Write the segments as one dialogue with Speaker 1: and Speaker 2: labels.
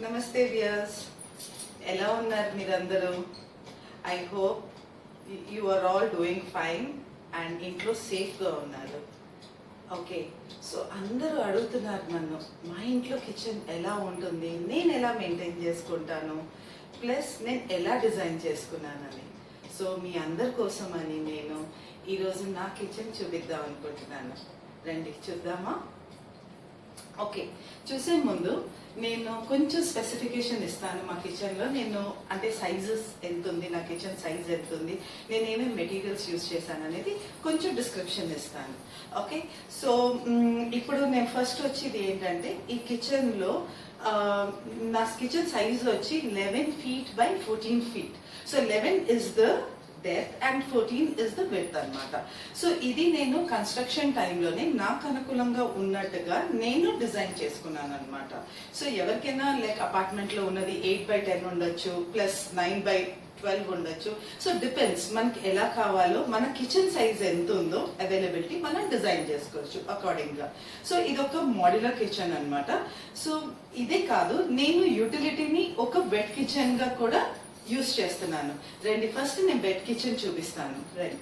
Speaker 1: నమస్తే వ్యూయర్స్, ఎలా ఉన్నారు మీరందరూ? I hope you are all doing fine and ఇంట్లో సేఫ్గా ఉన్నారు. ఓకే, సో అందరూ అడుగుతున్నారు నన్ను, మా ఇంట్లో కిచెన్ ఎలా ఉంటుంది, నేను ఎలా మెయింటైన్ చేసుకుంటాను, ప్లస్ నేను ఎలా డిజైన్ చేసుకున్నానని. సో మీ అందరి కోసం అని నేను ఈరోజు నా కిచెన్ చూపిద్దాం అనుకుంటున్నాను. రండి చూద్దామా? ఓకే, చూసే ముందు నేను కొంచెం స్పెసిఫికేషన్ ఇస్తాను. మా కిచెన్లో నేను అంటే సైజెస్ ఎంత ఉంది, నా కిచెన్ సైజ్ ఎంత ఉంది, నేను ఏమేమి మెటీరియల్స్ యూజ్ చేశాను అనేది కొంచెం డిస్క్రిప్షన్ ఇస్తాను. ఓకే, సో ఇప్పుడు నేను ఫస్ట్ వచ్చేది ఏంటంటే ఈ కిచెన్లో నా కిచెన్ సైజ్ వచ్చి 11 feet by 14 feet. So 11 is the depth and 14 is the width అన్నమాట. సో ఇది నేను కన్స్ట్రక్షన్ టైంలోనే నాకు అనుకూలంగా ఉన్నట్టుగా నేను డిజైన్ చేసుకున్నాను అనమాట. సో ఎవరికైనా లైక్ అపార్ట్మెంట్లో ఉన్నది 8x10 ఉండొచ్చు, ప్లస్ 9x12 ఉండొచ్చు. సో డిపెండ్స్ మనకి ఎలా కావాలో, మన కిచెన్ సైజ్ ఎంత ఉందో అవైలబిలిటీ మనం డిజైన్ చేసుకోవచ్చు అకార్డింగ్ గా. సో ఇది ఒక మోడ్యులర్ కిచెన్ అనమాట. సో ఇదే కాదు, నేను యూటిలిటీని ఒక వెట్ కిచెన్ గా కూడా యూస్ చేస్తున్నాను. రండి ఫస్ట్ నేను బెడ్ కిచెన్ చూపిస్తాను. రండి.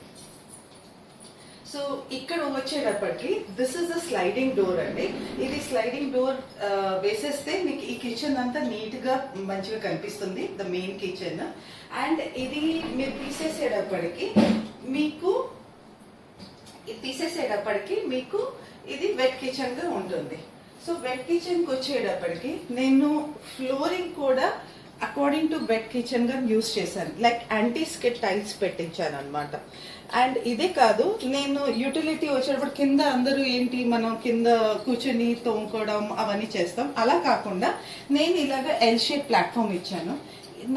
Speaker 1: సో ఇక్కడ వచ్చేటప్పటికి this is the sliding door అండి. ఇది స్లైడింగ్ డోర్ వేసేస్తే మీకు ఈ కిచెన్ అంతా నీట్ గా మంచిగా కనిపిస్తుంది, ద మెయిన్ కిచెన్. అండ్ ఇది మీరు తీసేసేటప్పటికి మీకు ఇది వెట్ కిచెన్ గా ఉంటుంది. సో వెట్ కిచెన్ కి వచ్చేటప్పటికి నేను ఫ్లోరింగ్ కూడా అకార్డింగ్ టు బెడ్ కిచెన్ గా యూజ్ చేశాను, లైక్ యాంటీ స్కిడ్ టైల్స్ పెట్టించాను అనమాట. అండ్ ఇదే కాదు, నేను యూటిలిటీ వచ్చేటప్పుడు కింద అందరూ ఏంటి మనం కింద కూర్చొని తోముకోవడం అవన్నీ చేస్తాం, అలా కాకుండా నేను ఇలాగ ఎల్ షేప్ ప్లాట్ఫామ్ ఇచ్చాను.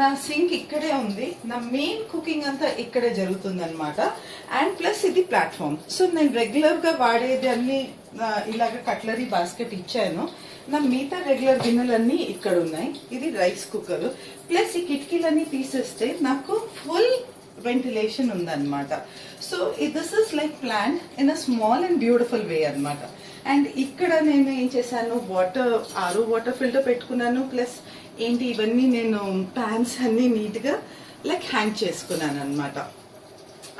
Speaker 1: నా సింక్ ఇక్కడే ఉంది, నా మెయిన్ కుకింగ్ అంతా ఇక్కడే జరుగుతుంది అనమాట. అండ్ ప్లస్ ఇది ప్లాట్ఫామ్. సో నేను రెగ్యులర్ గా వాడేది అన్ని ఇలాగ కట్లరీ బాస్కెట్ ఇచ్చాను. నా మిగతా రెగ్యులర్ గిన్నెలన్నీ ఇక్కడ ఉన్నాయి. ఇది రైస్ కుక్కర్. ప్లస్ ఈ కిటికీలన్నీ తీసేస్తే నాకు ఫుల్ వెంటిలేషన్ ఉందన్నమాట. So this is like plan in a small and beautiful way అనమాట. అండ్ ఇక్కడ నేను ఏం చేశాను, ఆరో వాటర్ ఫిల్టర్ పెట్టుకున్నాను. ప్లస్ ఏంటి ఇవన్నీ నేను ప్యాన్స్ అన్ని నీట్ గా లైక్ హ్యాంగ్ చేసుకున్నాను అనమాట.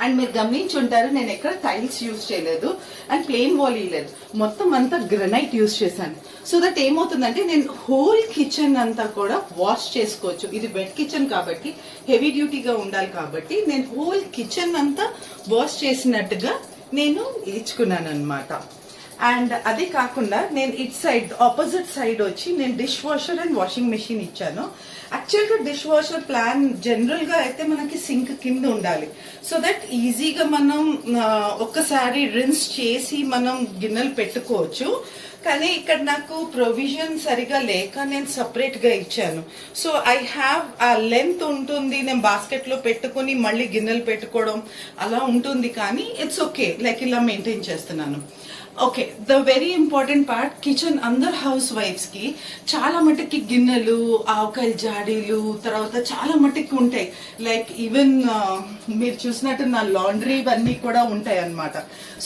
Speaker 1: అండ్ మీరు గమనించుంటారు, నేను ఎక్కడ టైల్స్ యూజ్ చేయలేదు అండ్ ప్లెయిన్ వాల్ ఇవ్వలేదు, మొత్తం అంతా గ్రనైట్ యూజ్ చేశాను. సో దట్ ఏమవుతుందంటే నేను హోల్ కిచెన్ అంతా కూడా వాష్ చేసుకోవచ్చు. ఇది వెట్ కిచెన్ కాబట్టి హెవీ డ్యూటీగా ఉండాలి కాబట్టి నేను హోల్ కిచెన్ అంతా వాష్ చేసినట్టుగా నేను ఇచ్చుకున్నాను అనమాట. అండ్ అదే కాకుండా నేను ఇట్ సైడ్ ఆపోజిట్ సైడ్ వచ్చి నేను dish washer and washing machine ఇచ్చాను. యాక్చువల్ గా డిష్ వాషర్ ప్లాన్ జనరల్ గా అయితే మనకి సింక్ కింద ఉండాలి, సో దట్ ఈజీగా మనం ఒక్కసారి రిన్స్ చేసి మనం గిన్నెలు పెట్టుకోవచ్చు. కానీ ఇక్కడ నాకు ప్రొవిజన్ సరిగా లేక నేను సపరేట్ గా ఇచ్చాను. సో ఐ హ్యావ్ ఆ లెంత్ ఉంటుంది, నేను బాస్కెట్ లో పెట్టుకుని మళ్ళీ గిన్నెలు పెట్టుకోవడం అలా ఉంటుంది. కానీ ఇట్స్ ఓకే, లైక్ ఇలా మెయింటైన్ చేస్తున్నాను. Okay, the very important part, kitchen అందరు హౌస్ వైఫ్స్ కి చాలా మటుకి గిన్నెలు, ఆవకాయ జాడీలు, తర్వాత చాలా మటుకి ఉంటాయి. లైక్ ఈవెన్ మీరు చూసినట్టు నా లాండ్రీ ఇవన్నీ కూడా ఉంటాయి అన్నమాట.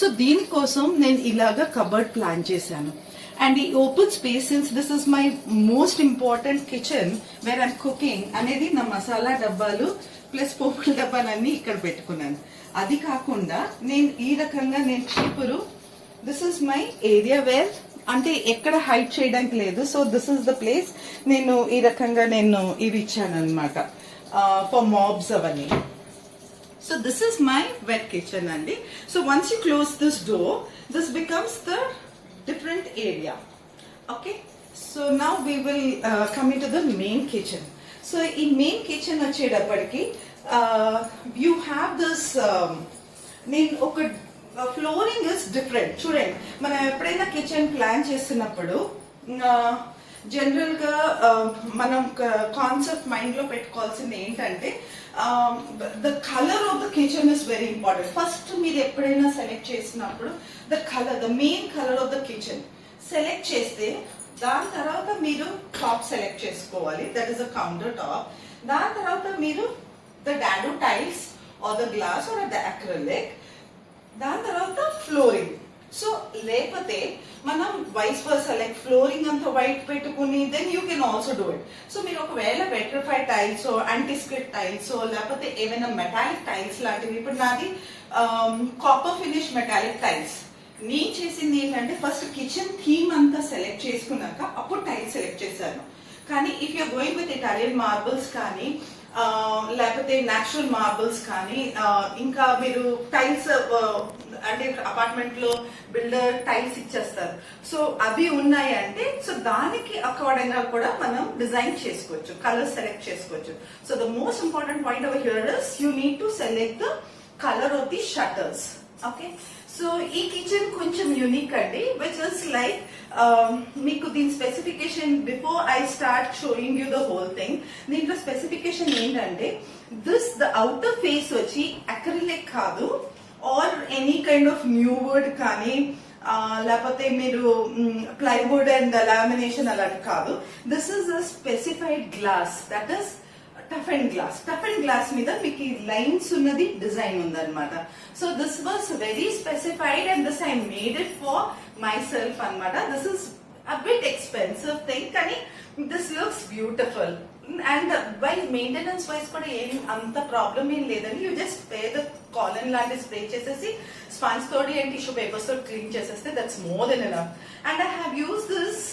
Speaker 1: సో దీనికోసం నేను ఇలాగా కబర్డ్ ప్లాన్ చేశాను. అండ్ ఈ open space, since this is my most important kitchen where I'm cooking అనేది, నా మసాలా డబ్బాలు ప్లస్ పోపుల డబ్బాలన్నీ ఇక్కడ పెట్టుకున్నాను. అది కాకుండా నేను ఈ రకంగా నేను చీపురు, this is my area where, అంటే ఎక్కడ హైడ్ చేయడానికి లేదు. So this is the place. నేను ఈ రకంగా నేను ఇవి ఇచ్చాను అనమాట ఫర్ మాబ్స్ అవన్నీ. So this is my wet kitchen అండి. So once you close this door, this becomes the different area. Okay, so now we will come into the main kitchen. సో ఈ మెయిన్ కిచెన్ వచ్చేటప్పటికి you have this, నేను ఒక flooring is different. చూడండి, మనం ఎప్పుడైనా kitchen plan చేస్తున్నప్పుడు general గా మనం కాన్సెప్ట్ మైండ్ లో పెట్టుకోవాల్సింది ఏంటంటే the colour of the kitchen is very important. First మీరు ఎప్పుడైనా సెలెక్ట్ చేసినప్పుడు the main colour of the kitchen select చేస్తే, దాని తర్వాత మీరు టాప్ సెలెక్ట్ చేసుకోవాలి, that is a counter top. దాని తర్వాత మీరు the dado tiles or the glass or the acrylic. దాని తర్వాత ఫ్లోరింగ్. సో లేకపోతే మనం వైస్ వర్సా లైక్ ఫ్లోరింగ్ అంతా వైట్ పెట్టుకుని then you can also do it. So మీరు ఒకవేళ vitrified tiles anti skid tiles లేకపోతే ఏమైనా మెటాలిక్ టైల్స్ లాంటివి, ఇప్పుడు నాది కాపర్ ఫినిష్ మెటాలిక్ టైల్స్. నేను చేసింది ఏంటంటే ఫస్ట్ కిచెన్ థీమ్ అంతా సెలెక్ట్ చేసుకున్నాక అప్పుడు టైల్స్ సెలెక్ట్ చేశాను. కానీ if you're going with Italian marbles కానీ లేకపోతే న్యాచురల్ మార్బుల్స్ కానీ ఇంకా మీరు టైల్స్ అంటే అపార్ట్మెంట్ లో బిల్డర్ టైల్స్ ఇచ్చేస్తారు, సో అవి ఉన్నాయి అంటే సో దానికి అకార్డింగ్ గా కూడా మనం డిజైన్ చేసుకోవచ్చు, కలర్ సెలెక్ట్ చేసుకోవచ్చు. So the most important point over here is you need to select the colour of the shutters. Okay, so ఈ కిచెన్ కొంచెం యూనిక్ అండి, విచ్ ఇస్ లైక్ మీకు దీని specification before I start showing you the whole thing. దీంట్లో specification ఏంటంటే the outer face వచ్చి acrylic కాదు or any kind of new wood కానీ లేకపోతే మీరు ప్లైవుడ్ అండ్ లామినేషన్ అలాంటి కాదు. This is a specified glass, that is toughened glass. Toughened glass మీద మీకు లైన్స్ ఉన్నది డిజైన్ ఉందన్నమాట. So this was very specified and this I made it for myself అనమాట. This is a bit expensive thing కానీ this looks beautiful and while maintenance wise కూడా ఏం అంత problem ఏం లేదండి. You just spray the Colin లాంటి spray చేసేసి sponge తోటి అండ్ టిష్యూ పేపర్స్ తోటి క్లీన్ చేసేస్తే that's more than enough. And I have use this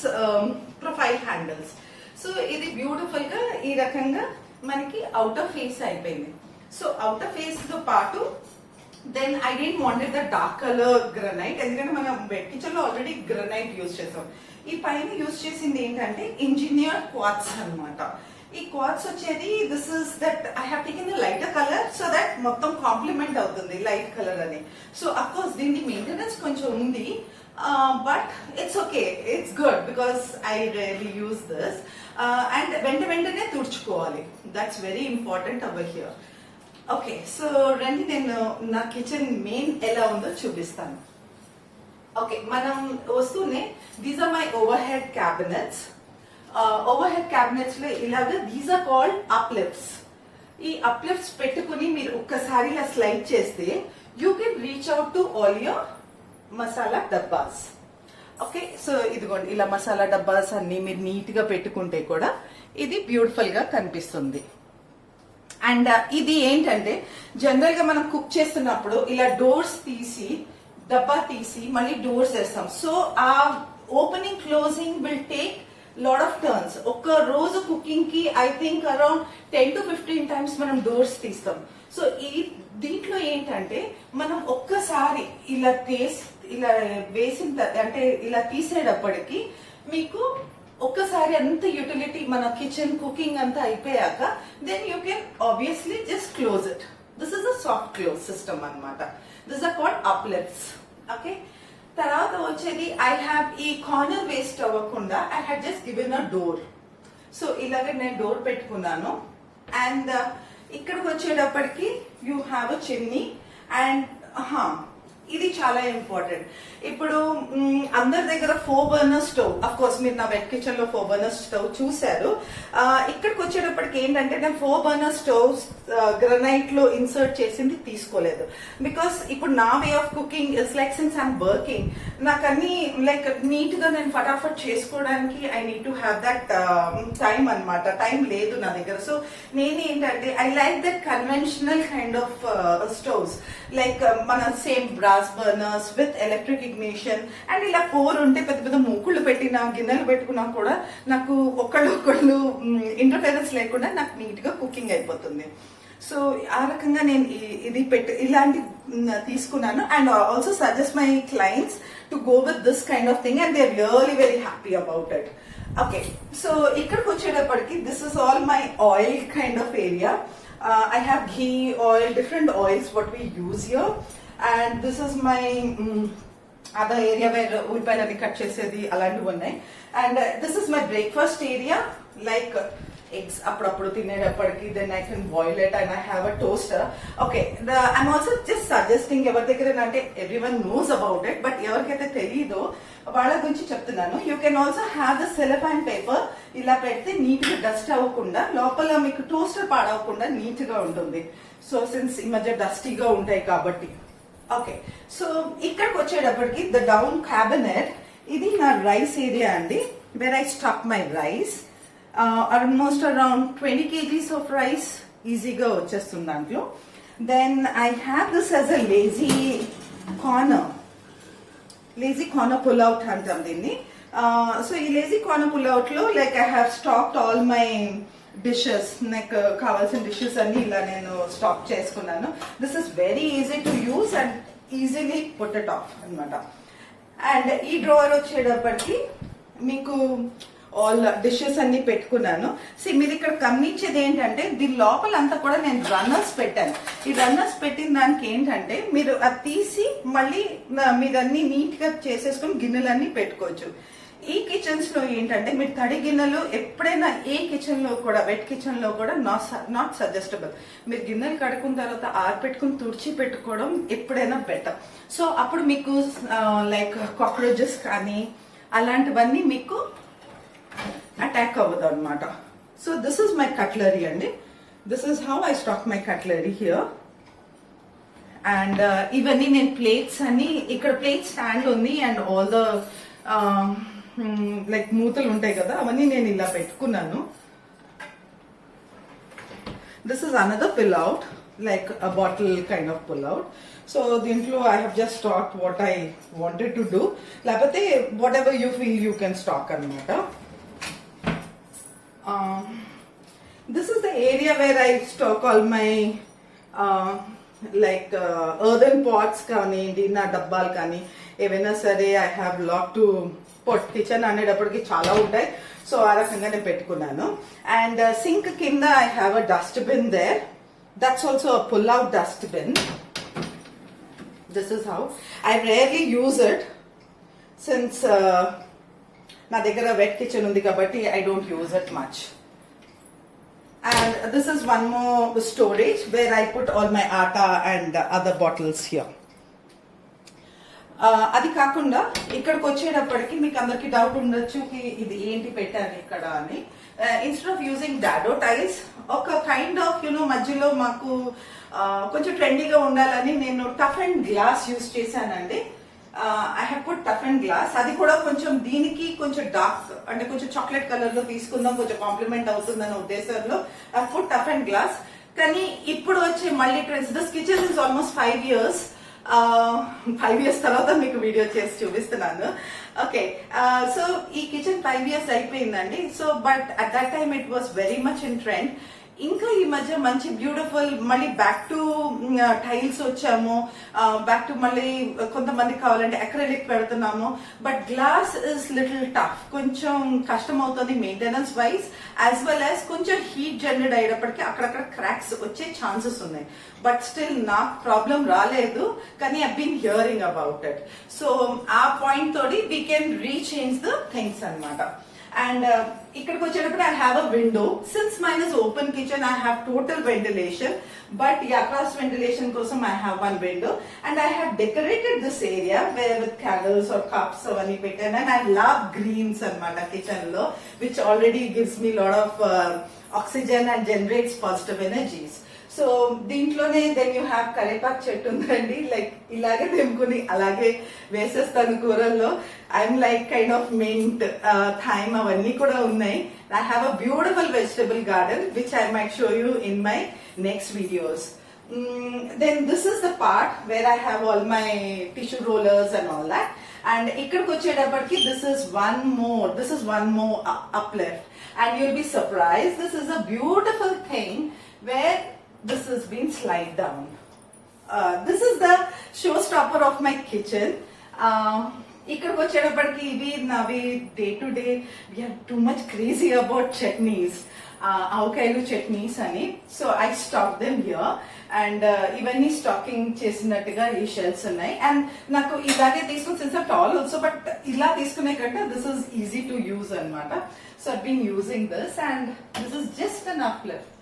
Speaker 1: profile handles. So ఇది బ్యూటిఫుల్ గా ఈ రకంగా మనకి అవుటర్ ఫేస్ అయిపోయింది. సో అవుటర్ ఫేస్ తో పాటు then I didn't wanted the dark colour granite, ఎందుకంటే మనం వెట్ కిచెన్ లో ఆల్రెడీ గ్రనైట్ యూజ్ చేసాం. ఈ పైన యూజ్ చేసింది ఏంటంటే ఇంజనీర్డ్ క్వార్ట్స్ అన్నమాట. ఈ క్వార్ట్స్ వచ్చేది this is that I have taken the lighter colour so that మొత్తం కాంప్లిమెంట్ అవుతుంది లైట్ కలర్ అని. సో అఫ్ కోర్స్ దీనికి మెయింటెనెన్స్ కొంచెం ఉంది, but it's okay, it's good because I really use this. And వెంటనే తుడుచుకోవాలి, that's very important over here. Okay, so రండి నేను నా కిచెన్ మెయిన్ ఎలా ఉందో చూపిస్తాను. ఓకే, మనం వస్తూనే these are my overhead cabinets. Overhead cabinets లో ఇలాగ దీస్ ఆర్ కాల్డ్ అప్లిఫ్ట్స్. ఈ అప్లిఫ్ట్స్ పెట్టుకుని మీరు ఒక్కసారి ఇలా స్లైడ్ చేస్తే you can reach out to all your masala dabbas. Okay, so ఇదిగోండి ఇలా మసాలా డబ్బాస్ అన్ని మీరు నీట్ గా పెట్టుకుంటే కూడా ఇది బ్యూటిఫుల్ గా కనిపిస్తుంది. అండ్ ఇది ఏంటంటే జనరల్ గా మనం కుక్ చేస్తున్నప్పుడు ఇలా డోర్స్ తీసి డబ్బా తీసి మళ్ళీ డోర్స్ వేస్తాం. సో ఆ opening closing will take lot of turns. ఒక్క రోజు కుకింగ్ కి I think around 10 to 15 times మనం డోర్స్ తీస్తాం. సో ఈ దీంట్లో ఏంటంటే మనం ఒక్కసారి ఇలా ఇలా వేసిన అంటే ఇలా తీసేటప్పటికి మీకు ఒక్కసారి అంత యూటిలిటీ మన కిచెన్ కుకింగ్ అంతా అయిపోయాక then you can obviously just close it. This is a soft close system అనమాట. This are called uplifts. Okay, తర్వాత వచ్చేది ఐ హ్యావ్ ఈ కార్నర్ వేస్ట్ అవ్వకుండా I had just given a door. So ఇలాగ నేను door పెట్టుకున్నాను. అండ్ ఇక్కడికి వచ్చేటప్పటికి you have a chimney. And ఇది చాలా ఇంపార్టెంట్. ఇప్పుడు అందరి దగ్గర 4 burner స్టవ్, అఫ్ కోర్స్ మీరు నా వెట్ కిచెన్ లో 4 burner స్టవ్ చూసారు. ఇక్కడికి వచ్చేటప్పటికి ఏంటంటే నేను 4 burner స్టవ్ గ్రనైట్ లో ఇన్సర్ట్ చేసింది తీసుకోలేదు. బికాస్ ఇప్పుడు నా way of cooking is like since I'm working, నాకు అన్ని లైక్ నీట్ గా నేను ఫటాఫట్ చేసుకోవడానికి I need to have that time అనమాట. టైం లేదు నా దగ్గర. సో నేను ఏంటంటే I like that conventional kind of stoves, like మన same brass burners with electric ignition. And ఇలా 4 ఉంటే పెద్ద పెద్ద మూకుళ్ళు పెట్టినా గిన్నెలు పెట్టుకున్నా కూడా నాకు ఒకళ్ళు ఇంటర్ఫరెన్స్ లేకుండా నాకు నీట్ గా కుకింగ్ అయిపోతుంది. సో ఆ రకంగా నేను ఇది ఇలాంటి తీసుకున్నాను. And also suggest my clients to go with this kind of thing and they are really very happy about it. Okay, so ఇక్కడికి వచ్చేటప్పటికి this is all my oil kind of area. I have ghee, oil, different oils what we use here. And this is my other area where ఉల్లిపాయలు cut చేసేది అలాంటివి ఉన్నాయి. And this is my breakfast area, like eggs అప్పుడప్పుడు తినేటప్పటికి then I can boil it and I have a toaster. Okay, I'm also just suggesting ఎవరి దగ్గర అంటే everyone knows about it, but ఎవరికైతే తెలీదో వాళ్ళ గురించి చెప్తున్నాను. You can also have the cellophane paper. ఇలా పెడితే నీట్ గా డస్ట్ అవ్వకుండా లోపల మీకు టోస్టర్ పాడవకుండా నీట్ గా ఉంటుంది. సో సిన్స్ ఈ మధ్య డస్టీగా ఉంటాయి కాబట్టి ఓకే, సో ఇక్కడికి వచ్చేటప్పటికి ద డౌన్ క్యాబినెట్, ఇది నా రైస్ ఏరియా అండి, where I stock my rice. Almost around 20 kgs of rice ఈజీగా వచ్చేస్తుంది దాంట్లో. Then I have this as a lazy corner pull out అంటాం దీన్ని. సో ఈ లేజీ కార్నర్ పుల్ అవుట్ లో like I have stacked all my dishes, నాకు కావాల్సిన dishes అన్ని ఇలా నేను స్టాక్ చేసుకున్నాను. This is very easy to use and easily put it off అనమాట. అండ్ ఈ డ్రావర్ వచ్చేటప్పటికి మీకు ఆల్ డిషెస్ అన్ని పెట్టుకున్నాను. మీరు ఇక్కడ గమనించేది ఏంటంటే దీని లోపల అంతా కూడా నేను రన్నర్స్ పెట్టాను. ఈ రన్నర్స్ పెట్టిన దానికి ఏంటంటే మీరు అది తీసి మళ్ళీ మీరు అన్ని నీట్ గా చేసేసుకుని గిన్నెలన్నీ పెట్టుకోవచ్చు. ఈ కిచెన్స్ లో ఏంటంటే మీరు తడి గిన్నెలు ఎప్పుడైనా ఏ కిచెన్ లో కూడా, వెట్ కిచెన్ లో కూడా నాట్ సజెస్టబుల్. మీరు గిన్నెలు కడుక్కున్న తర్వాత ఆరిపెట్టుకుని తుడిచి పెట్టుకోవడం ఎప్పుడైనా బెటర్. సో అప్పుడు మీకు లైక్ కాక్రోచెస్ కానీ అలాంటివన్నీ మీకు అటాక్ అవ్వదు అనమాట. So this is my cutlery అండి. This is how I stock my cutlery here. And ఇవన్నీ నేను ప్లేట్స్ అన్ని, ఇక్కడ ప్లేట్ స్టాండ్ ఉంది అండ్ ఆల్ ద లైక్ మూతలు ఉంటాయి కదా, అవన్నీ నేను ఇలా పెట్టుకున్నాను. This is another pull out, like a bottle kind of pull out. So దీంట్లో I have just stack what I wanted to do, లేకపోతే whatever you feel you can stack అనమాట. This is the area where I stack all my like earthen pots కానివ్వండి, నా డబ్బాలు కానీ ఏవైనా సరే. I have lot to pot, kitchen అనేటప్పటికి చాలా ఉంటాయి, సో ఆ రకంగా నేను పెట్టుకున్నాను. అండ్ సింక్ కింద I have a dustbin there, that's also a pull out dustbin. This is how I rarely use it since నా దగ్గర వెట్ కిచెన్ ఉంది కాబట్టి I don't use it much. And this is one more storage where I put all my atta and other bottles here. అది కాకుండా ఇక్కడికి వచ్చేటప్పటికి మీకు అందరికి డౌట్ ఉండొచ్చు ఇది ఏంటి పెట్టాను ఇక్కడ అని. ఇన్స్టెడ్ ఆఫ్ యూజింగ్ డాడో టైల్స్, ఒక కైండ్ ఆఫ్ మధ్యలో మాకు కొంచెం ట్రెండీగా ఉండాలని నేను టఫ్ అండ్ గ్లాస్ యూజ్ చేశానండి. I have put tough and glass. అది కూడా కొంచెం దీనికి కొంచెం డార్క్ అంటే కొంచెం చాక్లెట్ కలర్ లో తీసుకుందాం, కొంచెం కాంప్లిమెంట్ అవుతుందన్న ఉద్దేశంలో I put tough and glass. కానీ ఇప్పుడు వచ్చే మళ్ళీ trends, this kitchen is almost 5 years. 5 years తర్వాత మీకు వీడియో చేసి చూపిస్తున్నాను. ఓకే, సో ఈ కిచెన్ 5 years అయిపోయిందండి. So but at that time it was very much in trend. ఇంకా ఈ మధ్య మంచి బ్యూటిఫుల్ మళ్ళీ బ్యాక్ టు టైల్స్ వచ్చాము, బ్యాక్ టు మళ్ళీ కొంతమంది కావాలంటే అక్రిలిక్ పెడుతున్నాము. But glass is little tough, కొంచెం కష్టం అవుతుంది maintenance wise, as well as కొంచెం హీట్ జనరేట్ అయ్యేటప్పటికి అక్కడక్కడ క్రాక్స్ వచ్చే ఛాన్సెస్ ఉన్నాయి. బట్ స్టిల్ నాకు ప్రాబ్లం రాలేదు, కానీ I been hearing about it. So ఆ పాయింట్ తోటి we can rechange the things అనమాట. అండ్ ఇక్కడికి వచ్చేటప్పుడు I have a window. Since mine is open kitchen, I have total ventilation, but ఈ అక్రాస్ వెంటిలేషన్ కోసం I have one window. And I have decorated this area with candles or cups అవన్నీ పెట్టాను. And I love greens అనమాట kitchen లో, which already gives me lot of oxygen and generates positive energies. So దీంట్లోనే then you have కరేపాకు చెట్టు ఉందండి, like ఇలాగే తెంపుకుని అలాగే వేసేస్తాను కూరల్లో. I'm like kind of mint, thyme అవన్నీ కూడా ఉన్నాయి. I have a beautiful vegetable garden which I might show you in my next videos. Then this is the part where I have all my tissue rollers and all that. And ఇక్కడికి వచ్చేటప్పటికి this is one more up left and you'll be surprise. This is a beautiful thing where this has been slide down. This is the showstopper of my kitchen. ఇక్కడికి వచ్చేటప్పటికి ఇవి నావి day to day we're too much crazy about chutneys, ఆవకాయలు చట్నీస్ అని. So I stack them here. And ఇవన్నీ stacking చేసినట్టుగా ఈ shelves ఉన్నాయి. అండ్ నాకు ఇలాగే తీసుకుని సిన్స్ టాల్ ఆల్సో, బట్ ఇలా తీసుకునే కంటే this is easy to use అనమాట. So I been using this and this is just an uplift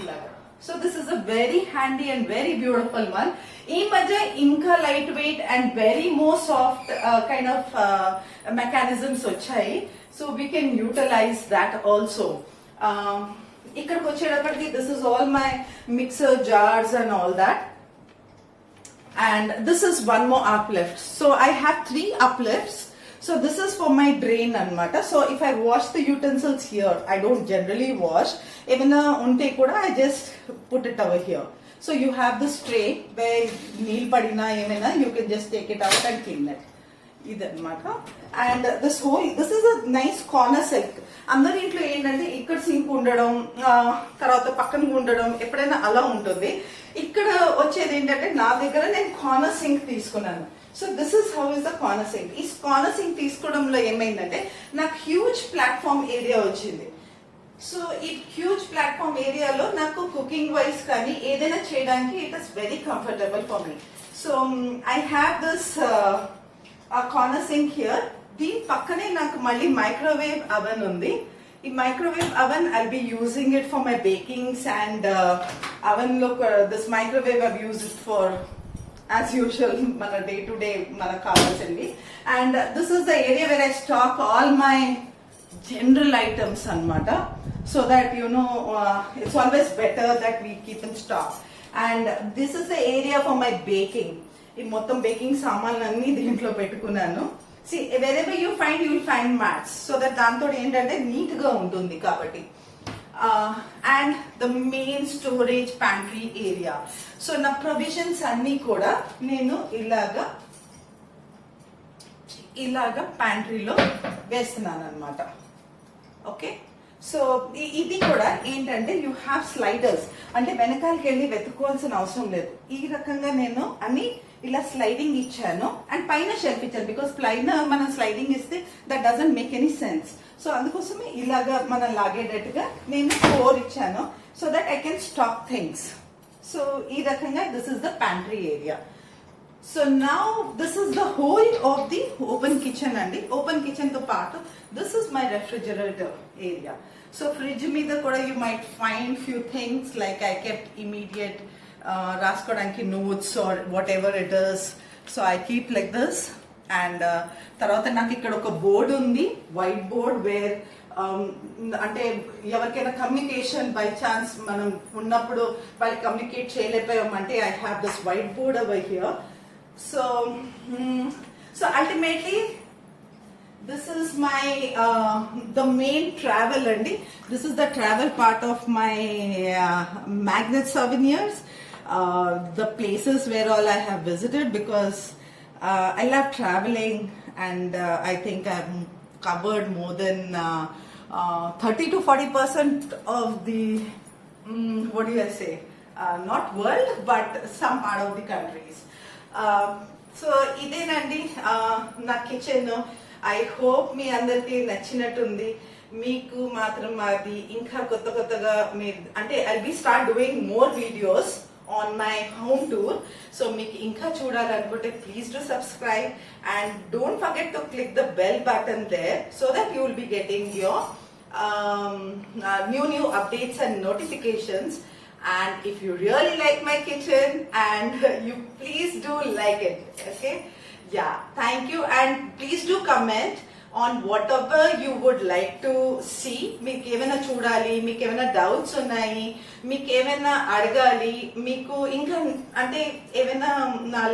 Speaker 1: ఇలాగా. So this is a very handy and very beautiful one. ఈ మధ్య ఇంకా light weight and very more soft kind of mechanisms వచ్చాయి. So we can utilise that also. ఇక్కడికి వచ్చేటప్పటికి this is all my mixer jars and all that. and this is one more uplift. So I have 3 uplifts. So this is for my drain anmata. So if I wash the utensils here, I don't generally wash. Even unte kuda I just put it over here. So you have this tray where neel padina emena you can just take it out and clean it. ఇదన్నమాట. And this is a nice corner sink. అందరి ఇంట్లో ఏంటంటే ఇక్కడ sync ఉండడం, తర్వాత పక్కన ఉండడం ఎప్పుడైనా అలా ఉంటుంది. ఇక్కడ వచ్చేది ఏంటంటే నా దగ్గర నేను కార్నర్ సింక్ తీసుకున్నాను. So this is how is the corner sink. ఈ కార్నర్ సింక్ తీసుకోవడంలో ఏమైందంటే నాకు హ్యూజ్ ప్లాట్ఫామ్ ఏరియా వచ్చింది. సో ఈ హ్యూజ్ ప్లాట్ఫామ్ ఏరియాలో నాకు కుకింగ్ వైజ్ కానీ ఏదైనా చేయడానికి it is very comfortable for me. So I have this corner sink here. దీని పక్కనే నాకు మళ్ళీ మైక్రోవేవ్ అవెన్ ఉంది. ఈ microwave oven I'll be using it for my bakings and oven లో this microwave I use it for as usual మన day to day మనకు కావాల్సింది. And this is the area where I stack all my general items అన్నమాట. So that it's always better that we keep in stock. And this is the area for my baking. ఈ మొత్తం baking సామాన్లు అన్ని దీంట్లో పెట్టుకున్నాను. See wherever you will find mats. So that దాంతో ఏంటంటే neat గా ఉంటుంది కాబట్టి. And the main storage pantry area. So నా ప్రొవిజన్స్ అన్ని కూడా నేను ఇలాగా ప్యాంట్రీలో వేస్తున్నాను అనమాట. ఓకే, సో ఇది కూడా ఏంటంటే యూ హ్యావ్ స్లైడర్స్. అంటే వెనకాలకి వెళ్ళి వెతుక్కోవాల్సిన అవసరం లేదు. ఈ రకంగా నేను అన్ని ఇలా స్లైడింగ్ ఇచ్చాను అండ్ పైన షెల్ఫ్ ఇచ్చాను. బికాస్ పైన మనం స్లైడింగ్ ఇస్తే that doesn't make any sense. So అందుకోసమే ఇలాగా మనం లాగేటట్టుగా నేను 4 ఇచ్చాను. So that I can stack things. So ఈ రకంగా this is the pantry area. So now this is the whole of the open kitchen అండి. ఓపెన్ కిచెన్ తో పాటు this is my refrigerator area. So fridge మీద కూడా you might find few things like I kept immediate రాసుకోవడానికి notes or whatever it is. So I keep like this. And తర్వాత నాకు ఇక్కడ ఒక బోర్డ్ ఉంది, వైట్ బోర్డ్, వేర్ అంటే ఎవరికైనా కమ్యూనికేషన్ బై ఛాన్స్ మనం ఉన్నప్పుడు వాళ్ళు కమ్యూనికేట్ చేయలేకపోయామంటే I have this whiteboard over here. So ultimately this is my the main travel andi. This is the travel part of my magnet souvenirs, the places where all I have visited, because I love traveling, and I think I've covered more than 30 to 40% of the what do I say, not world but some part of the countries. So ఇదేనండి నా kitchen. I hope మీ అందరికి నచ్చినట్టుంది. మీకు మాత్రం అది ఇంకా కొత్తగా మీరు అంటే I be start doing more videos on my home tour. So మీకు ఇంకా చూడాలనుకుంటే please do subscribe and don't forget to click the bell button there so that you will be getting your new updates and notifications. And if you really like my kitchen, and you please do like it, okay? Yeah, thank you, and please do comment on whatever you would like to see. మీకు ఏమైనా చూడాలి, మీకు ఏమైనా doubts ఉన్నాయి, మీకు ఏమైనా అడగాలి, మీకు ఇంకా అంటే ఏమైనా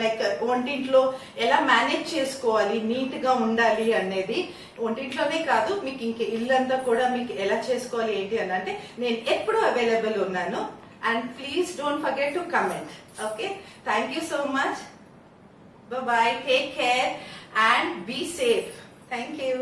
Speaker 1: లైక్ వంటింట్లో ఎలా మేనేజ్ చేసుకోవాలి, నీట్ గా ఉండాలి అనేది, వంటింట్లోనే కాదు మీకు ఇంక ఇల్లంతా కూడా మీకు ఎలా చేసుకోవాలి ఏంటి అని అంటే నేను ఎప్పుడూ అవైలబుల్ ఉన్నాను. And please don't forget to comment. Okay, thank you so much. Bye bye, take care and be safe. Thank you.